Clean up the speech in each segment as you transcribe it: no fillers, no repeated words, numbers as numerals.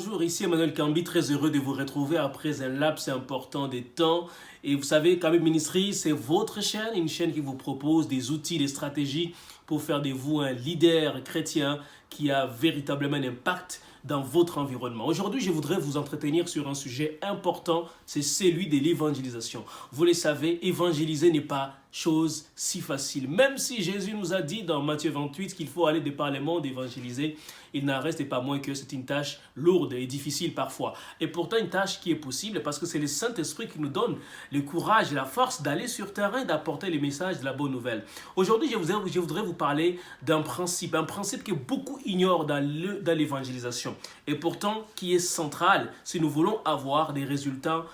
bonjour, ici Emmanuel Cambi, très heureux de vous retrouver après un laps important de temps. Et vous savez, Cambi Ministry, c'est votre chaîne, une chaîne qui vous propose des outils, des stratégies pour faire de vous un leader chrétien qui a véritablement un impact dans votre environnement. Aujourd'hui, je voudrais vous entretenir sur un sujet important, c'est celui de l'évangélisation. Vous le savez, évangéliser n'est pas chose si facile. Même si Jésus nous a dit dans Matthieu 28 qu'il faut aller de par le monde évangéliser, il n'en reste pas moins que c'est une tâche lourde et difficile parfois. Et pourtant une tâche qui est possible parce que c'est le Saint-Esprit qui nous donne le courage et la force d'aller sur terrain et d'apporter les messages de la bonne nouvelle. Aujourd'hui, je voudrais vous parler d'un principe que beaucoup ignorent dans l'évangélisation et pourtant qui est central si nous voulons avoir des résultats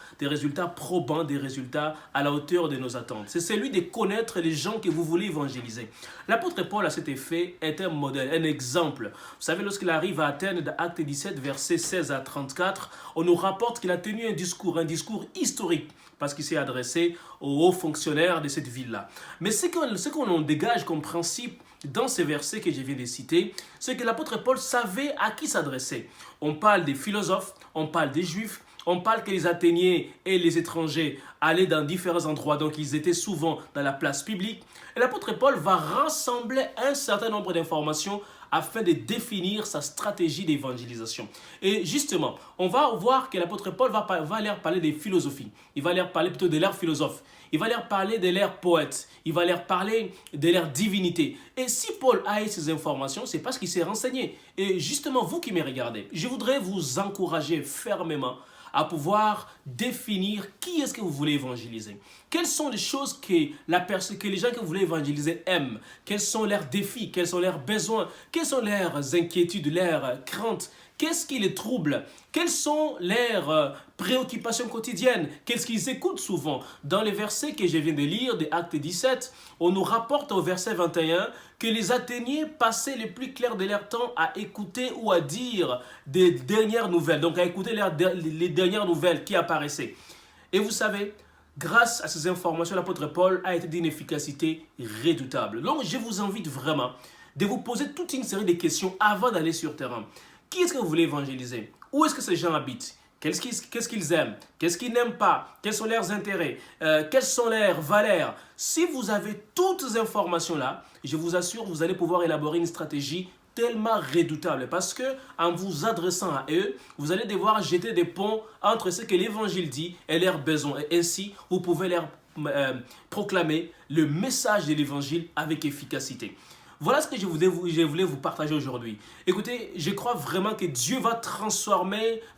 probants, des résultats à la hauteur de nos attentes. C'est celui de connaître les gens que vous voulez évangéliser. L'apôtre Paul à cet effet est un modèle, un exemple. Vous savez, lorsqu'il arrive à Athènes, dans Actes 17, versets 16 à 34, on nous rapporte qu'il a tenu un discours historique, parce qu'il s'est adressé aux hauts fonctionnaires de cette ville-là. Mais ce qu'on en dégage comme principe dans ces versets que je viens de citer, c'est que l'apôtre Paul savait à qui s'adresser. On parle des philosophes, on parle des juifs, on parle que les Athéniens et les étrangers allaient dans différents endroits, donc ils étaient souvent dans la place publique. Et l'apôtre Paul va rassembler un certain nombre d'informations afin de définir sa stratégie d'évangélisation. Et justement, on va voir que l'apôtre Paul va leur parler des philosophies. Il va leur parler plutôt de leur philosophe. Il va leur parler de leur poète. Il va leur parler de leur divinité. Et si Paul a eu ces informations, c'est parce qu'il s'est renseigné. Et justement, vous qui me regardez, je voudrais vous encourager fermement à pouvoir définir qui est-ce que vous voulez évangéliser. Quelles sont les choses que les gens que vous voulez évangéliser aiment? Quels sont leurs défis? Quels sont leurs besoins? Quelles sont leurs inquiétudes, leurs craintes? Qu'est-ce qui les trouble? Quelles sont leurs préoccupations quotidiennes? Qu'est-ce qu'ils écoutent souvent? Dans les versets que je viens de lire de Actes 17, on nous rapporte au verset 21 que les Athéniens passaient le plus clair de leur temps à écouter ou à dire des dernières nouvelles. Donc à écouter les dernières nouvelles qui apparaissaient. Et vous savez, grâce à ces informations, l'apôtre Paul a été d'une efficacité redoutable. Donc je vous invite vraiment de vous poser toute une série de questions avant d'aller sur terrain. Qui est-ce que vous voulez évangéliser? Où est-ce que ces gens habitent? Qu'est-ce qu'ils aiment? Qu'est-ce qu'ils n'aiment pas? Quels sont leurs intérêts? Quelles sont leurs valeurs? Si vous avez toutes ces informations-là, je vous assure, vous allez pouvoir élaborer une stratégie tellement redoutable parce que en vous adressant à eux, vous allez devoir jeter des ponts entre ce que l'évangile dit et leurs besoins. Et ainsi, vous pouvez leur proclamer le message de l'évangile avec efficacité. Voilà ce que je voulais vous partager aujourd'hui. Écoutez, je crois vraiment que Dieu va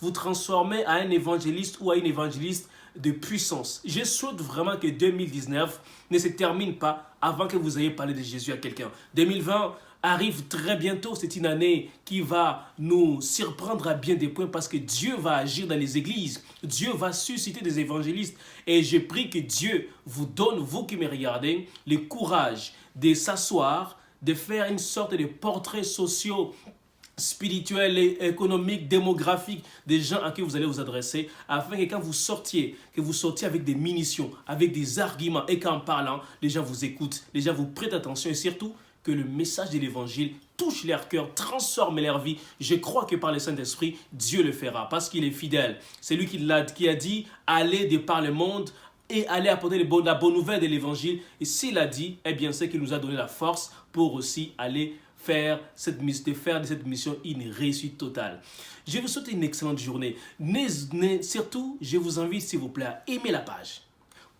vous transformer à un évangéliste ou à une évangéliste de puissance. Je souhaite vraiment que 2019 ne se termine pas avant que vous ayez parlé de Jésus à quelqu'un. 2020 arrive très bientôt. C'est une année qui va nous surprendre à bien des points parce que Dieu va agir dans les églises. Dieu va susciter des évangélistes. Et je prie que Dieu vous donne, vous qui me regardez, le courage de s'asseoir, de faire une sorte de portrait sociaux, spirituel, économique, démographique des gens à qui vous allez vous adresser afin que quand vous sortiez avec des munitions, avec des arguments et qu'en parlant, les gens vous écoutent, les gens vous prêtent attention et surtout que le message de l'évangile touche leur cœur, transforme leur vie. Je crois que par le Saint-Esprit, Dieu le fera parce qu'il est fidèle. C'est lui qui a dit « Allez de par le monde » et aller apporter la bonne nouvelle de l'évangile. Et s'il a dit, eh bien c'est qu'il nous a donné la force pour aussi aller faire de cette mission une réussite totale. Je vous souhaite une excellente journée. Surtout, je vous invite s'il vous plaît à aimer la page.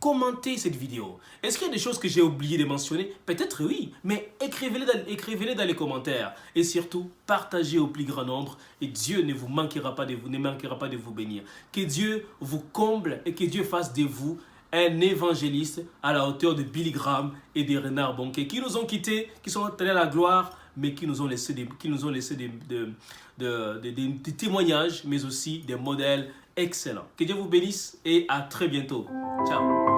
Commentez cette vidéo. Est-ce qu'il y a des choses que j'ai oublié de mentionner? Peut-être oui, mais écrivez-les dans les commentaires. Et surtout, partagez au plus grand nombre et Dieu ne manquera pas de vous bénir. Que Dieu vous comble et que Dieu fasse de vous un évangéliste à la hauteur de Billy Graham et de Renard Bonquet qui nous ont quittés, qui sont allés à la gloire, mais qui nous ont laissé des témoignages, mais aussi des modèles excellents. Que Dieu vous bénisse et à très bientôt. Ciao.